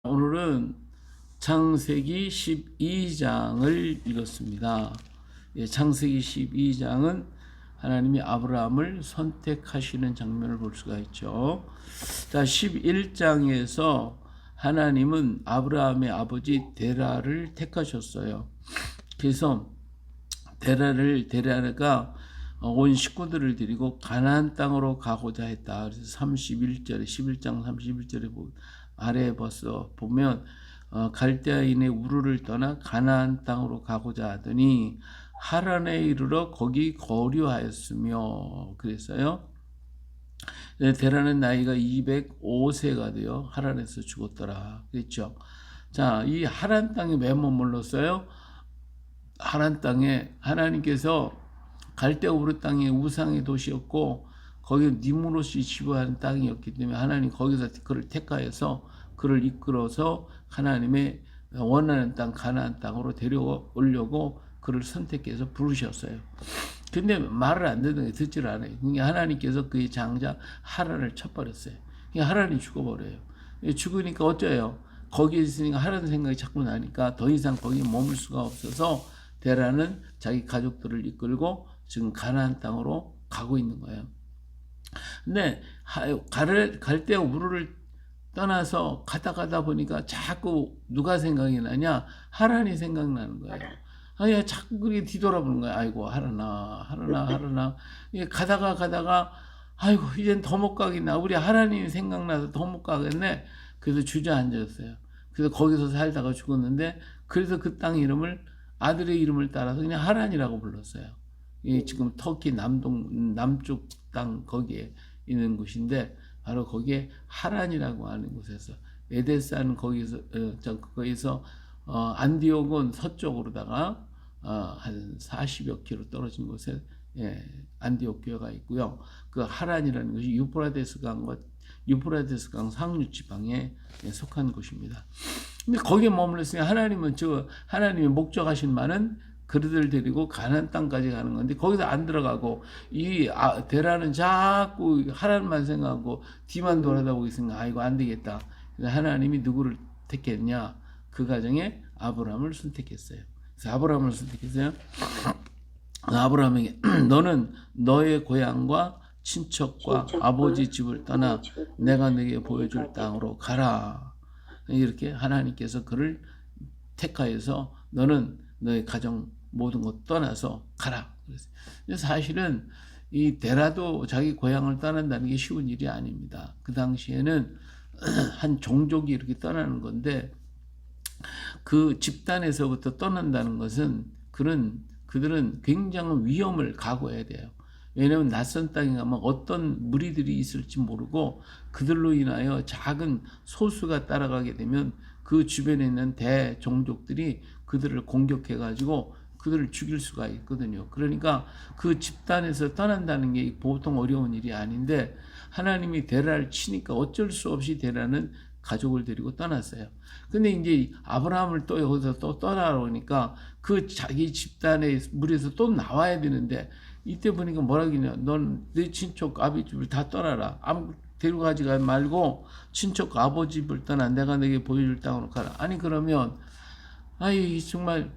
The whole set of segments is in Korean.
오늘은 창세기 12장을 읽었습니다. 창세기 12장은 하나님이 아브라함을 선택하시는 장면을 볼 수가 있죠. 자, 11장에서 하나님은 아브라함의 아버지 데라를 택하셨어요. 그래서 데라가 온 식구들을 데리고 가나안 땅으로 가고자 했다. 그래서 31절에 11장 31절에 아래에 벌써 보면 갈대아인의 우르를 떠나 가나안 땅으로 가고자 하더니 하란에 이르러 거기 거류하였으며 그랬어요. 데라는 나이가 205세가 되어 하란에서 죽었더라 그랬죠. 자, 이 하란 땅에 왜 머물렀어요? 하란 땅에 하나님께서 갈대아 우르 땅이 우상의 도시였고 거기 니므롯이 지배하는 땅이었기 때문에 하나님 거기서 그를 택하여서 그를 이끌어서 하나님의 원하는 땅 가나안 땅으로 데려오려고 그를 선택해서 부르셨어요. 근데 말을 안 듣는 게 듣질 않아요. 그러니까 하나님께서 그의 장자 하란을 쳐버렸어요. 그러니까 하란이 죽어버려요. 죽으니까 어쩌요? 거기에 있으니까 하란 생각이 자꾸 나니까 더 이상 거기에 머물 수가 없어서 데라는 자기 가족들을 이끌고 지금 가나안 땅으로 가고 있는 거예요. 근데 갈대아 우르를 떠나서 가다 보니까 자꾸 누가 생각이 나냐? 하란이 생각나는 거예요. 아니 자꾸 그렇게 뒤돌아보는 거야. 아이고 하란아. 가다가 아이고 이젠 더 못 가겠나. 우리 하란이 생각나서 더 못 가겠네. 그래서 주저앉았어요. 그래서 거기서 살다가 죽었는데 그래서 그 땅 이름을 아들의 이름을 따라서 그냥 하란이라고 불렀어요. 지금 터키 남쪽 땅 거기에 있는 곳인데 바로 거기에 하란이라고 하는 곳에서 에데사는 거기서 안디옥은 서쪽으로다가 한 40여 킬로 떨어진 곳에 안디옥 교회가 있고요. 그 하란이라는 것이 유프라데스 강 상류 지방에 속한 곳입니다. 근데 거기에 머물렀으니 하나님이 목적하신 바는 그들을 데리고 가나안 땅까지 가는 건데 거기서 안 들어가고 데라는 자꾸 하나님만 생각하고 뒤만 돌아다보고 있으니까 아이고 안 되겠다. 그래서 하나님이 누구를 택했냐? 그 가정에 아브라함을 선택했어요. 그래서 아브라함을 선택했어요. 아브라함에게 너는 너의 고향과 친척과 아버지 집을 떠나 내가 너에게 보여줄 땅으로 가라. 이렇게 하나님께서 그를 택하여서 너는 너의 가정 모든 것 떠나서 가라. 근데 사실은 이 데라도 자기 고향을 떠난다는 게 쉬운 일이 아닙니다. 그 당시에는 한 종족이 이렇게 떠나는 건데 그 집단에서부터 떠난다는 것은 그들은 굉장한 위험을 각오해야 돼요. 왜냐하면 낯선 땅에 가면 어떤 무리들이 있을지 모르고 그들로 인하여 작은 소수가 따라가게 되면 그 주변에 있는 대종족들이 그들을 공격해가지고 그들을 죽일 수가 있거든요. 그러니까 그 집단에서 떠난다는 게 보통 어려운 일이 아닌데 하나님이 데라를 치니까 어쩔 수 없이 데라는 가족을 데리고 떠났어요. 근데 이제 아브라함을 또 여기서 또 떠나려니까 그 자기 집단의 무리에서 또 나와야 되는데 이때 보니까 뭐라 그러냐. 넌 내 친척 아버지 집을 다 떠나라. 아무 데려가지 말고 친척 아버지 집을 떠나 내가 너에게 보여줄 땅으로 가라. 아니 그러면 정말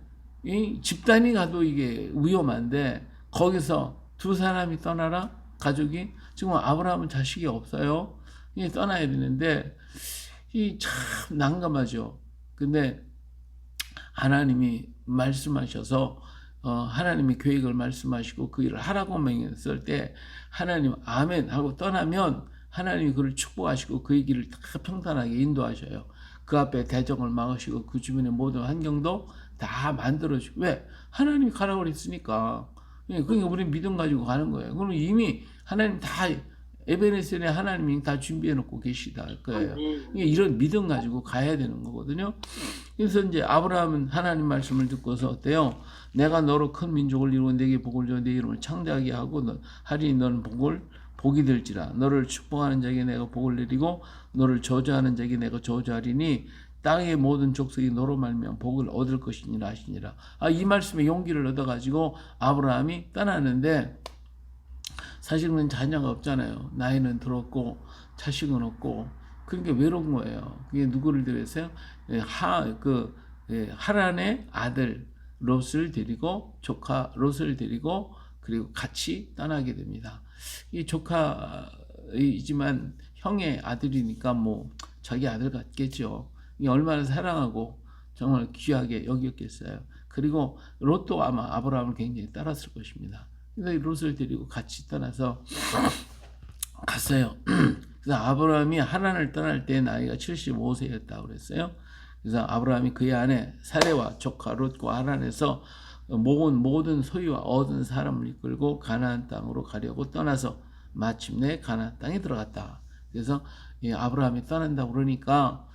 이 집단이 가도 이게 위험한데 거기서 두 사람이 떠나라? 가족이? 지금 아브라함은 자식이 없어요. 떠나야 되는데 참 난감하죠. 근데 하나님이 말씀하셔서 하나님의 계획을 말씀하시고 그 일을 하라고 명했을 때 하나님 아멘 하고 떠나면 하나님이 그를 축복하시고 그의 길을 다 평탄하게 인도하셔요. 그 앞에 대적을 막으시고 그 주변의 모든 환경도 다 만들어주고 왜? 하나님이 가라고 그랬으니까. 그러니까 우리는 믿음 가지고 가는 거예요. 그럼 이미 하나님 다 에베네셀에 하나님이 다 준비해 놓고 계시다 할 거예요. 이런 믿음 가지고 가야 되는 거거든요. 그래서 이제 아브라함은 하나님 말씀을 듣고서 어때요? 내가 너로 큰 민족을 이루고 내게 복을 줘 내 이름을 창대하게 하고 하리니 너는 복이 될지라. 너를 축복하는 자에게 내가 복을 내리고 너를 저주하는 자에게 내가 저주하리니 땅의 모든 족속이 너로 말미암아 복을 얻을 것이니라 하시니라. 이 말씀에 용기를 얻어가지고 아브라함이 떠나는데 사실은 자녀가 없잖아요. 나이는 들었고 자식은 없고 그러니까 외로운 거예요. 그게 누구를 데려서요? 하란의 아들 롯을 데리고 조카 롯을 데리고 그리고 같이 떠나게 됩니다. 이 조카이지만 형의 아들이니까 뭐 자기 아들 같겠죠. 이 얼마나 사랑하고 정말 귀하게 여겼겠어요. 그리고 롯도 아마 아브라함을 굉장히 따랐을 것입니다. 그래서 롯을 데리고 같이 떠나서 갔어요. 그래서 아브라함이 하란을 떠날 때 나이가 75세였다고 그랬어요. 그래서 아브라함이 그의 아내 사레와 조카 롯과 하란에서 모은 모든 소유와 얻은 사람을 이끌고 가나안 땅으로 가려고 떠나서 마침내 가나안 땅에 들어갔다. 그래서 아브라함이 떠난다고 그러니까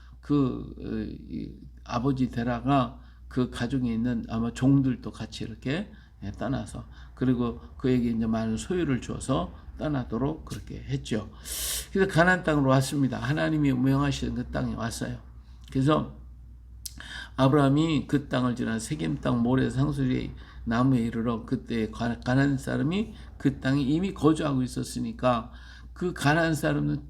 아버지 데라가 그 가족에 있는 아마 종들도 같이 이렇게 떠나서 그리고 그에게 이제 많은 소유를 줘서 떠나도록 그렇게 했죠. 그래서 가나안 땅으로 왔습니다. 하나님이 명하시던 그 땅에 왔어요. 그래서 아브라함이 그 땅을 지나 세겜 땅 모래 상수리 나무에 이르러 그때 가나안 사람이 그 땅에 이미 거주하고 있었으니까 그 가나안 사람은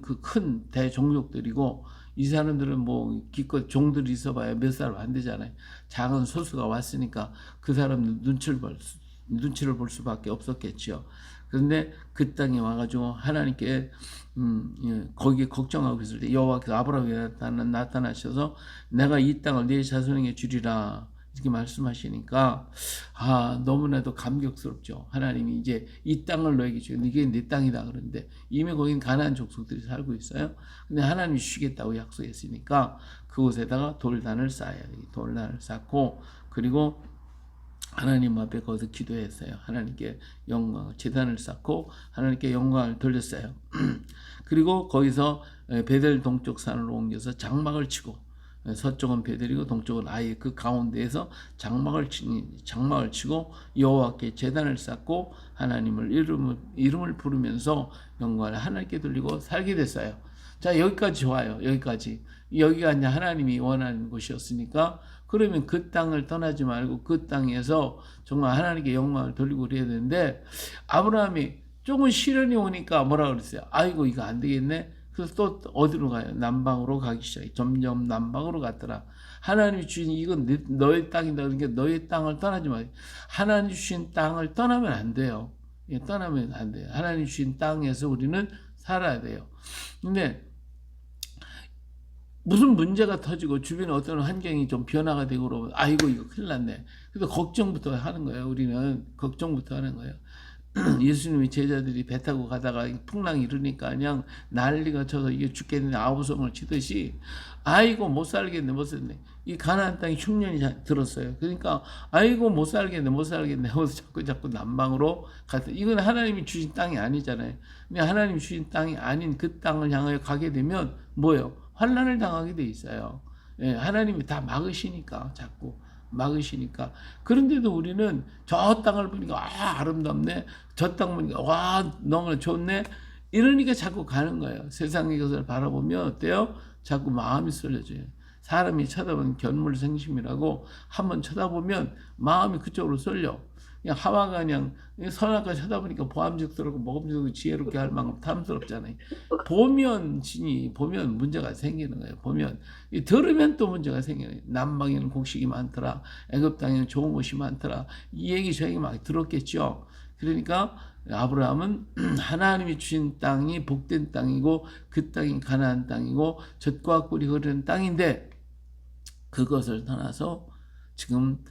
그 큰 대종족들이고 이 사람들은 뭐 기껏 종들이 있어봐야 몇 사람 안 되잖아요. 작은 소수가 왔으니까 그 사람들 눈치를 볼 수밖에 없었겠죠. 그런데 그 땅에 와가지고 하나님께 거기에 걱정하고 있을 때 여호와께서 아브라함에게 나타나셔서 내가 이 땅을 네 자손에게 주리라 이렇게 말씀하시니까 너무나도 감격스럽죠. 하나님이 이제 이 땅을 너에게 주고 이게 내 땅이다 그러는데 이미 거긴 가나안 족속들이 살고 있어요. 근데 하나님이 주시겠다고 약속했으니까 그곳에다가 돌단을 쌓아야 돼. 돌단을 쌓고 그리고 하나님 앞에 거기서 기도했어요. 하나님께 영광, 제단을 쌓고 하나님께 영광을 돌렸어요. 그리고 거기서 베델 동쪽 산으로 옮겨서 장막을 치고 서쪽은 베델이고 동쪽은 아예 그 가운데에서 장막을 치고 여호와께 제단을 쌓고 하나님을 이름을 부르면서 영광을 하나님께 돌리고 살게 됐어요. 자, 여기까지 좋아요. 여기가 이제 하나님이 원하는 곳이었으니까 그러면 그 땅을 떠나지 말고 그 땅에서 정말 하나님께 영광을 돌리고 그래야 되는데 아브라함이 조금 시련이 오니까 뭐라 그랬어요? 아이고 이거 안 되겠네. 그래서 또 어디로 가요? 남방으로 가기 시작해. 점점 남방으로 갔더라. 하나님이 주신 이건 너의 땅이다. 그러니까 너의 땅을 떠나지 마세요. 하나님 주신 땅을 떠나면 안 돼요. 떠나면 안 돼요. 하나님 주신 땅에서 우리는 살아야 돼요. 근데 무슨 문제가 터지고 주변에 어떤 환경이 좀 변화가 되고 그러면 아이고 이거 큰일 났네. 그래서 걱정부터 하는 거예요. 우리는 걱정부터 하는 거예요. 예수님이 제자들이 배 타고 가다가 풍랑이 일으니까 그냥 난리가 쳐서 이게 죽겠는데 아우성을 치듯이 아이고 못 살겠네. 이 가나안 땅에 흉년이 들었어요. 그러니까 아이고 못 살겠네 하면서 자꾸 남방으로 갔다. 이건 하나님이 주신 땅이 아니잖아요. 근데 하나님이 주신 땅이 아닌 그 땅을 향하여 가게 되면 뭐예요? 환난을 당하게 돼 있어요. 하나님이 다 자꾸 막으시니까. 그런데도 우리는 저 땅을 보니까 아름답네. 저 땅 보니까 너무 좋네. 이러니까 자꾸 가는 거예요. 세상의 것을 바라보면 어때요? 자꾸 마음이 쏠려져요. 사람이 쳐다보는 견물생심이라고 한번 쳐다보면 마음이 그쪽으로 쏠려. 그냥 하와가 그냥 선악과 쳐다보니까 보암직스럽고 먹음직스럽고 지혜롭게 할 만큼 탐스럽잖아요. 보면 문제가 생기는 거예요. 들으면 또 문제가 생겨요. 남방에는 곡식이 많더라. 애굽 땅에는 좋은 곳이 많더라. 이 얘기 저 얘기 막 들었겠죠. 그러니까 아브라함은 하나님이 주신 땅이 복된 땅이고 그 땅이 가나안 땅이고 젖과 꿀이 흐르는 땅인데 그것을 떠나서 지금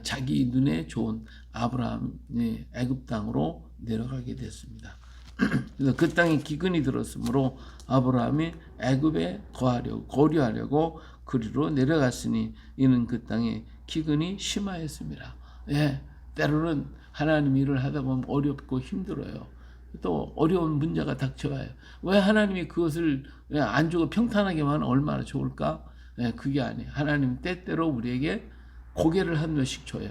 자기 눈에 좋은 아브라함의 애굽 땅으로 내려가게 됐습니다. 그래서 그 땅에 기근이 들었으므로 아브라함이 애굽에 거류하려고 그리로 내려갔으니 이는 그 땅에 기근이 심하였습니다. 때로는 하나님 일을 하다 보면 어렵고 힘들어요. 또 어려운 문제가 닥쳐와요. 왜 하나님이 그것을 안 주고 평탄하게만 하면 얼마나 좋을까? 그게 아니에요. 하나님 때때로 우리에게 고개를 한 번씩 줘요.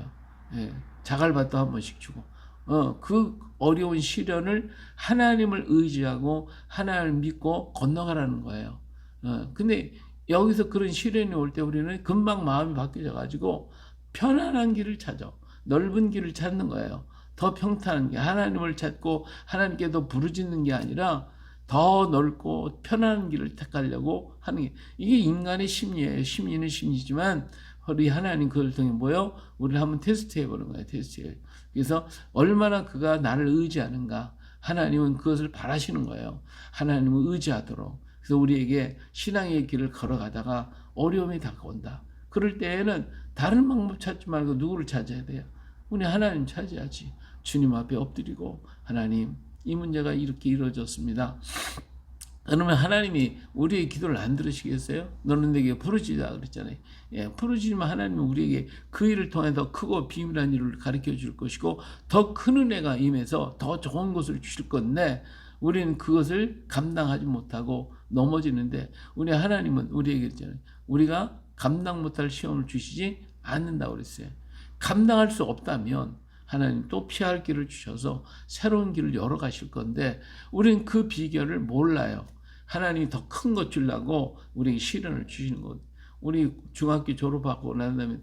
자갈밭도 한 번씩 주고. 그 어려운 시련을 하나님을 의지하고 하나님을 믿고 건너가라는 거예요. 근데 여기서 그런 시련이 올 때 우리는 금방 마음이 바뀌어 가지고 편안한 길을 찾아. 넓은 길을 찾는 거예요. 더 평탄한 게 하나님을 찾고 하나님께 더 부르짖는 게 아니라 더 넓고 편안한 길을 택하려고 하는 게 이게 인간의 심리예요. 심리는 심리지만 우리 하나님 그걸 통해 뭐요? 우리를 한번 테스트해 보는 거예요. 테스트해. 그래서 얼마나 그가 나를 의지하는가. 하나님은 그것을 바라시는 거예요. 하나님을 의지하도록. 그래서 우리에게 신앙의 길을 걸어가다가 어려움이 다가온다. 그럴 때에는 다른 방법 찾지 말고 누구를 찾아야 돼요? 우리 하나님 찾아야지. 주님 앞에 엎드리고 하나님 이 문제가 이렇게 이루어졌습니다. 그러면 하나님이 우리의 기도를 안 들으시겠어요? 너는 내게 부르짖으라 그랬잖아요. 예, 부르짖으면 하나님은 우리에게 그 일을 통해 더 크고 비밀한 일을 가르쳐 줄 것이고 더 큰 은혜가 임해서 더 좋은 것을 주실 건데 우리는 그것을 감당하지 못하고 넘어지는데 우리 하나님은 우리에게 있잖아요. 우리가 감당 못할 시험을 주시지 않는다고 그랬어요. 감당할 수 없다면 하나님 또 피할 길을 주셔서 새로운 길을 열어 가실 건데 우리는 그 비결을 몰라요. 하나님이 더 큰 것 주려고 우리에게 시련을 주시는 것. 우리 중학교 졸업하고 난 다음에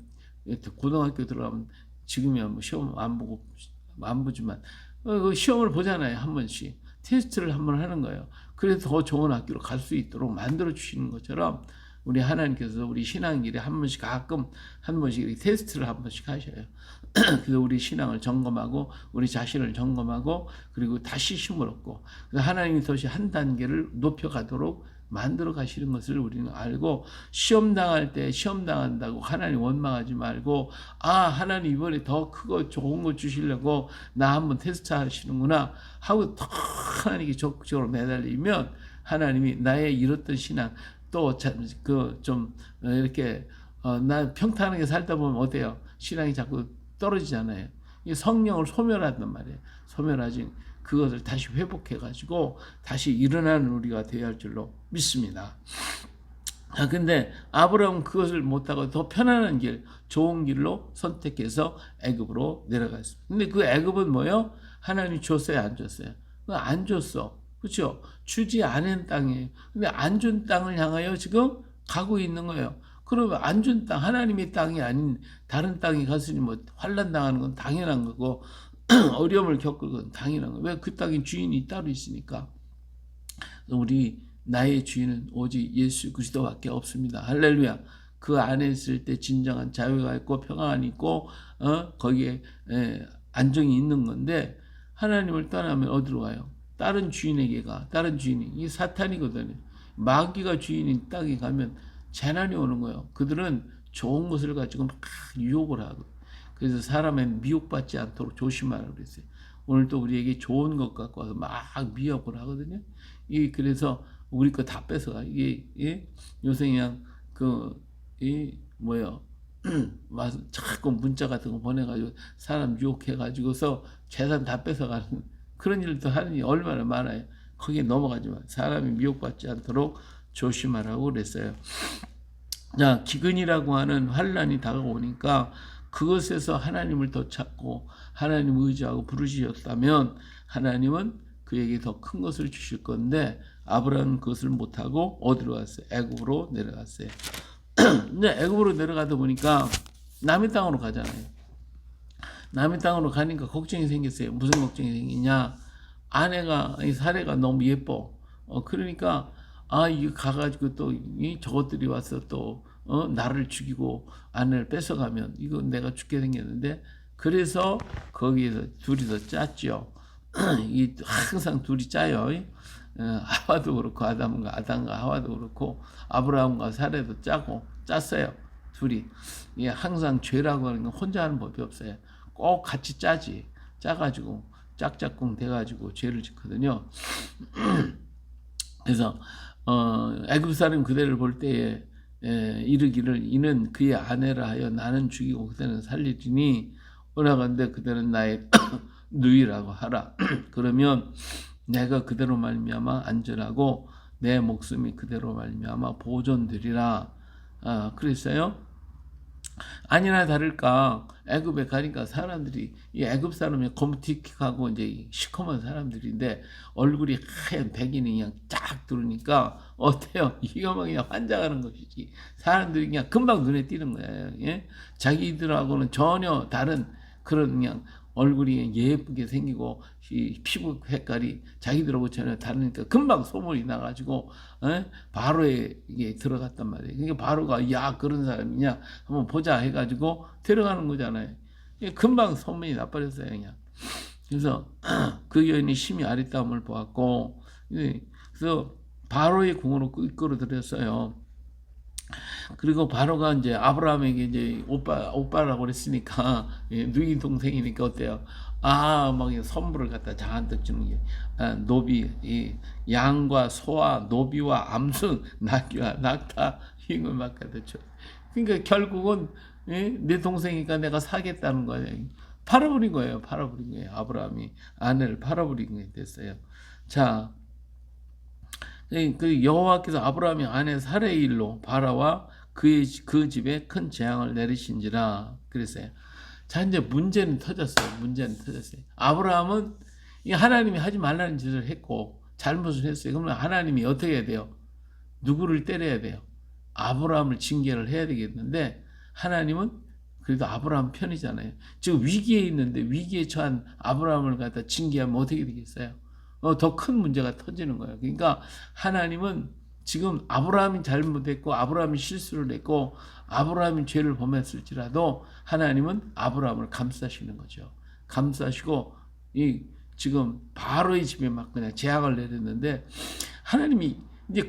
고등학교 들어가면 지금이야 뭐 시험 안 보지만 그 시험을 보잖아요. 한 번씩 테스트를 한 번 하는 거예요. 그래서 더 좋은 학교로 갈 수 있도록 만들어 주시는 것처럼 우리 하나님께서 우리 신앙길에 한 번씩 가끔 한 번씩 테스트를 한 번씩 하셔요. 그래서 우리 신앙을 점검하고 우리 자신을 점검하고 그리고 다시 힘을 얻고 하나님이 다시 한 단계를 높여가도록 만들어 가시는 것을 우리는 알고 시험 당할 때 시험 당한다고 하나님 원망하지 말고 하나님 이번에 더 크고 좋은 거 주시려고 나 한번 테스트 하시는구나 하고 더 하나님께 적극적으로 매달리면 하나님이 나의 잃었던 신앙 또 그 좀 이렇게 나 평탄하게 살다 보면 어때요? 신앙이 자꾸 떨어지잖아요. 이 성령을 소멸한단 말이에요. 소멸하지 그것을 다시 회복해가지고 다시 일어나는 우리가 되어야 할 줄로 믿습니다. 근데 아브라함은 그것을 못하고 더 편안한 길, 좋은 길로 선택해서 애굽으로 내려갔습니다. 근데 그 애굽은 뭐예요? 하나님이 줬어요, 안 줬어요? 안 줬어. 그렇죠? 주지 않은 땅이에요. 근데 안 준 땅을 향하여 지금 가고 있는 거예요. 그러면 안 준 땅, 하나님의 땅이 아닌 다른 땅에 갔으니 뭐 환난 당하는 건 당연한 거고 어려움을 겪을 건 당연한 거예요. 왜 그 땅에 주인이 따로 있으니까. 우리 나의 주인은 오직 예수 그리스도밖에 없습니다. 할렐루야. 그 안에 있을 때 진정한 자유가 있고 평안이 있고 거기에 안정이 있는 건데 하나님을 떠나면 어디로 가요? 다른 주인에게 가. 다른 주인이 이 사탄이거든요. 마귀가 주인인 땅에 가면 재난이 오는 거예요. 그들은 좋은 것을 가지고 막 유혹을 하고 그래서 사람의 미혹받지 않도록 조심하라고 그랬어요. 오늘 또 우리에게 좋은 것 갖고 와서 막 미혹을 하거든요. 그래서 우리 거 다 뺏어가. 이게 요새 그냥 와서 자꾸 문자 같은 거 보내가지고 사람 유혹해가지고서 재산 다 뺏어가는 그런 일도 하는 일 얼마나 많아요. 거기에 넘어가지 마. 사람이 미혹받지 않도록 조심하라고 그랬어요. 자, 기근이라고 하는 환란이 다가오니까 그것에서 하나님을 더 찾고 하나님을 의지하고 부르짖었다면 하나님은 그에게 더 큰 것을 주실 건데 아브라함은 그것을 못하고 어디로 갔어요? 애굽으로 내려갔어요. 근데 애굽으로 내려가다 보니까 남의 땅으로 가잖아요. 남의 땅으로 가니까 걱정이 생겼어요. 무슨 걱정이 생기냐? 아내가 사례가 너무 예뻐. 그러니까 이거 가가지고 또 저것들이 와서 또 나를 죽이고 아내를 뺏어가면 이거 내가 죽게 생겼는데 그래서 거기에서 둘이서 짰죠. 이 항상 둘이 짜요. 하와도 그렇고 아담과 하와도 그렇고 아브라함과 사례도 짰어요. 둘이. 이게 항상 죄라고 하는 건 혼자 하는 법이 없어요. 꼭 같이 짜지. 짜가지고 짝짝꿍 돼가지고 죄를 짓거든요. 그래서 애굽 사람 그대를 볼 때에 이르기를 이는 그의 아내라 하여 나는 죽이고 그대는 살리리니 오라건대 그대는 나의 누이라고 하라. 그러면 내가 그대로 말미암아 안전하고 내 목숨이 그대로 말미암아 보존되리라. 그랬어요. 아니나 다를까 애굽에 가니까 사람들이 이 애굽 사람이 검틱하고 이제 시커먼 사람들인데 얼굴이 하얀 백인이 그냥 쫙 들으니까 어때요? 이거 막 그냥 환장하는 것이지. 사람들이 그냥 금방 눈에 띄는 거예요. 예? 자기들하고는 전혀 다른 그런 그냥 얼굴이 예쁘게 생기고 이 피부 색깔이 자기들하고 전혀 다르니까 금방 소문이 나가지고 바로에 이게 들어갔단 말이에요. 그러니까 바로가 야 그런 사람이냐 한번 보자 해가지고 들어가는 거잖아요. 금방 소문이 나버렸어요 그냥. 그래서 그 여인이 심히 아리따움을 보았고 그래서 바로의 궁으로 이끌어 들였어요. 그리고 바로가 이제 아브라함에게 이제 오빠라고 그랬으니까 누이 동생이니까 어때요? 막 선물을 갖다 잔뜩 주는 게 노비, 양과 소와 노비와 암승, 낙귀와 낙타 이걸 막 갖다 줘. 그러니까 결국은 내 동생이니까 내가 사겠다는 거예요. 팔아버린 거예요. 팔아버린 거예요. 아브라함이 아내를 팔아버린 게 됐어요. 자. 그 여호와께서 아브라함의 아내 사레의 일로 바라와 그 집에 큰 재앙을 내리신지라 그랬어요. 자 이제 문제는 터졌어요. 문제는 터졌어요. 아브라함은 하나님이 하지 말라는 짓을 했고 잘못을 했어요. 그러면 하나님이 어떻게 해야 돼요? 누구를 때려야 돼요? 아브라함을 징계를 해야 되겠는데 하나님은 그래도 아브라함 편이잖아요. 지금 위기에 있는데 위기에 처한 아브라함을 갖다 징계하면 어떻게 되겠어요? 더 큰 문제가 터지는 거예요. 그러니까 하나님은 지금 아브라함이 잘못했고 아브라함이 실수를 했고 아브라함이 죄를 범했을지라도 하나님은 아브라함을 감싸시는 거죠. 감싸시고 지금 바로의 집에 막 그냥 재앙을 내렸는데 하나님이 이제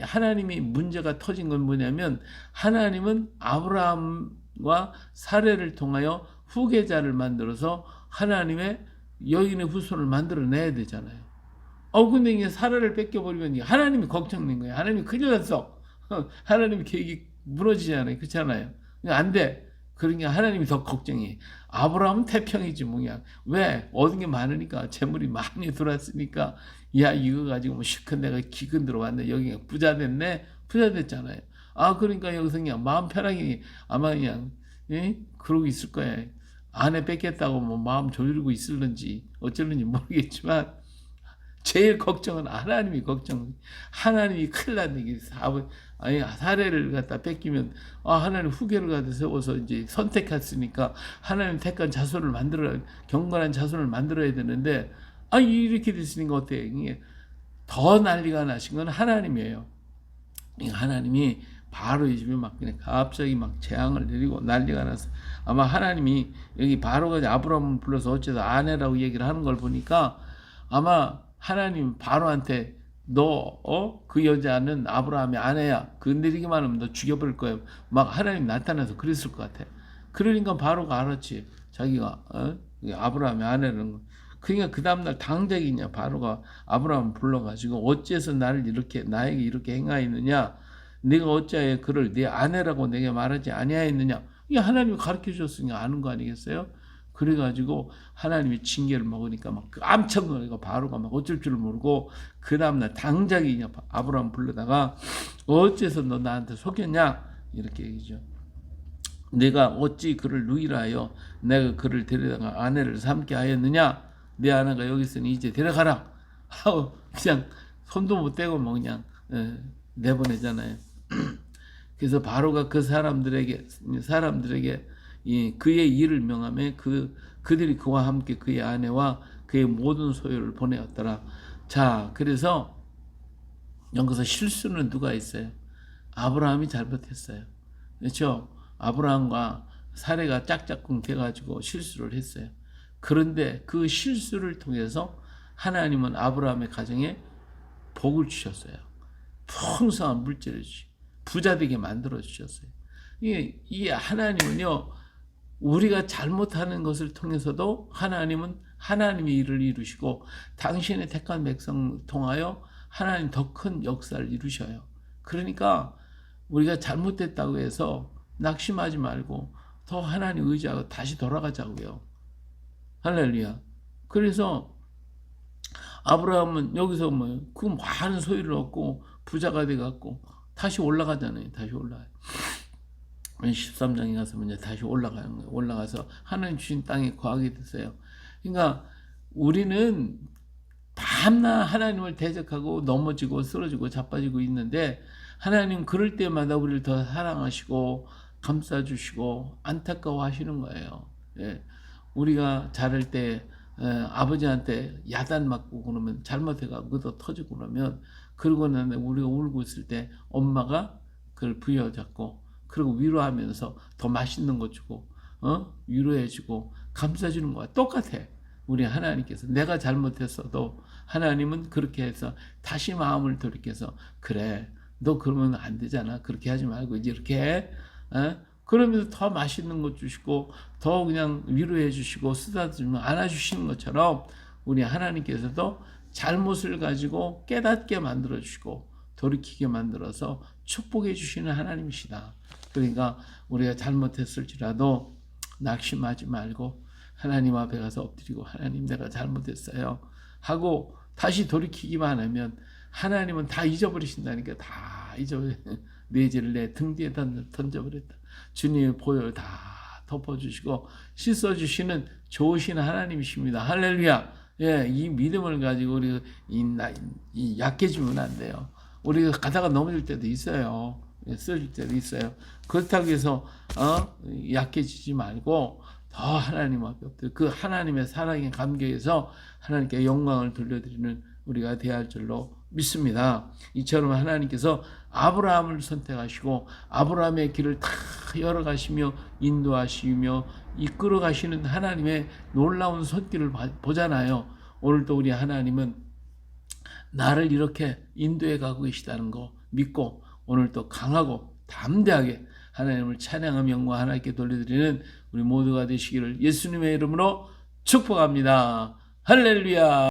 하나님이 문제가 터진 건 뭐냐면 하나님은 아브라함과 사레를 통하여 후계자를 만들어서 하나님의 여인의 후손을 만들어내야 되잖아요. 근데 이게 사라를 뺏겨버리면 하나님이 걱정된 거예요. 하나님이 큰일 났어. 하나님 계획이 무너지잖아요. 그렇잖아요. 안 돼. 그러니까 하나님이 더 걱정해. 아브라함은 태평이지 뭐야. 왜? 얻은 게 많으니까 재물이 많이 들어왔으니까 야 이거 가지고 뭐 실컷 내가 기근 들어왔네. 여기가 부자 됐네. 부자 됐잖아요. 그러니까 여기서 그냥 마음 편하게 아마 그냥 그러고 있을 거예요. 아내 뺏겠다고 뭐 마음 졸이고 있을는지 어쩔는지 모르겠지만 제일 걱정은 하나님이 걱정. 하나님이 큰일 났네. 사례를 갖다 뺏기면 하나님 후계를 갖다 세워서 이제 선택했으니까 하나님 택한 자손을 경건한 자손을 만들어야 되는데 이렇게 됐으니까 어때요? 이게 더 난리가 나신 건 하나님이에요. 하나님이 바로의 집에 막 그냥 갑자기 막 재앙을 내리고 난리가 났어. 아마 하나님이 여기 바로가 아브라함을 불러서 어째서 아내라고 얘기를 하는 걸 보니까 아마 하나님 바로한테 너 그 여자는 아브라함의 아내야. 그 내리기만 하면 너 죽여버릴 거야. 막 하나님 나타나서 그랬을 것 같아. 그러니까 바로가 알았지. 자기가 아브라함의 아내라는 거. 그러니까 그 다음날 당장이냐 바로가 아브라함을 불러가지고 어째서 나에게 이렇게 행하였느냐. 네가 어찌하여 그를 네 아내라고 내게 말하지 아니하였느냐. 이게 하나님이 가르쳐 줬으니까 아는 거 아니겠어요? 그래가지고 하나님이 징계를 먹으니까 막 깜짝 놀라고 바로가 막 어쩔 줄 모르고 그 다음날 당장이냐 아브라함 불러다가 어째서 너 나한테 속였냐 이렇게 얘기죠. 내가 어찌 그를 누이라 하여 내가 그를 데려다가 아내를 삼게 하였느냐. 내 아내가 여기 있으니 이제 데려가라 하고 그냥 손도 못 대고 뭐 그냥 내보내잖아요. 그래서 바로가 그 사람들에게 그의 일을 명하며 그들이 그와 함께 그의 아내와 그의 모든 소유를 보내었더라. 자, 그래서 여기서 실수는 누가 있어요? 아브라함이 잘못했어요. 그렇죠? 아브라함과 사레가 짝짝꿍 돼가지고 실수를 했어요. 그런데 그 실수를 통해서 하나님은 아브라함의 가정에 복을 주셨어요. 풍성한 물질을 부자 되게 만들어 주셨어요. 이 하나님은요, 우리가 잘못하는 것을 통해서도 하나님은 하나님의 일을 이루시고 당신의 택한 백성을 통하여 하나님 더 큰 역사를 이루셔요. 그러니까 우리가 잘못됐다고 해서 낙심하지 말고 더 하나님 의지하고 다시 돌아가자고요. 할렐루야. 그래서 아브라함은 여기서 그 많은 소유를 얻고 부자가 돼갖고 다시 올라가잖아요. 다시 올라가요. 13장에 가서 이제 다시 올라가는 거예요. 올라가서 하나님 주신 땅에 거하게 됐어요. 그러니까 우리는 밤낮 하나님을 대적하고 넘어지고 쓰러지고 자빠지고 있는데 하나님 그럴 때마다 우리를 더 사랑하시고 감싸주시고 안타까워하시는 거예요. 예. 우리가 자랄 때 아버지한테 야단 맞고 그러면 잘못해가 묻어 터지고 그러면 그러고 난 우리가 울고 있을 때 엄마가 그걸 부여잡고 그리고 위로하면서 더 맛있는 거 주고 위로해주고 감싸주는 거와 똑같아. 우리 하나님께서 내가 잘못했어도 하나님은 그렇게 해서 다시 마음을 돌이켜서 그래 너 그러면 안 되잖아. 그렇게 하지 말고 이제 이렇게 해. 그러면서 더 맛있는 거 주시고 더 그냥 위로해 주시고 쓰다듬으면 안아주시는 것처럼 우리 하나님께서도 잘못을 가지고 깨닫게 만들어 주시고 돌이키게 만들어서 축복해 주시는 하나님이시다. 그러니까 우리가 잘못했을지라도 낙심하지 말고 하나님 앞에 가서 엎드리고 하나님 내가 잘못했어요 하고 다시 돌이키기만 하면 하나님은 다 잊어버리신다니까. 다 잊어버려. 내 죄를 내 등 뒤에 던져버렸다. 주님의 보혈 다 덮어주시고 씻어주시는 좋으신 하나님이십니다. 할렐루야. 예, 이 믿음을 가지고 우리 약해지면 안 돼요. 우리가 가다가 넘어질 때도 있어요. 쓰러질 때도 있어요. 그렇다고 해서 약해지지 말고 더 하나님 앞에 엎드려 그 하나님의 사랑에 감격해서 하나님께 영광을 돌려드리는 우리가 되어야 할 줄로 믿습니다. 이처럼 하나님께서 아브라함을 선택하시고 아브라함의 길을 다 열어가시며 인도하시며 이끌어 가시는 하나님의 놀라운 손길을 보잖아요. 오늘도 우리 하나님은 나를 이렇게 인도해 가고 계시다는 거 믿고 오늘도 강하고 담대하게 하나님을 찬양하며 영광 하나님께 돌려드리는 우리 모두가 되시기를 예수님의 이름으로 축복합니다. 할렐루야.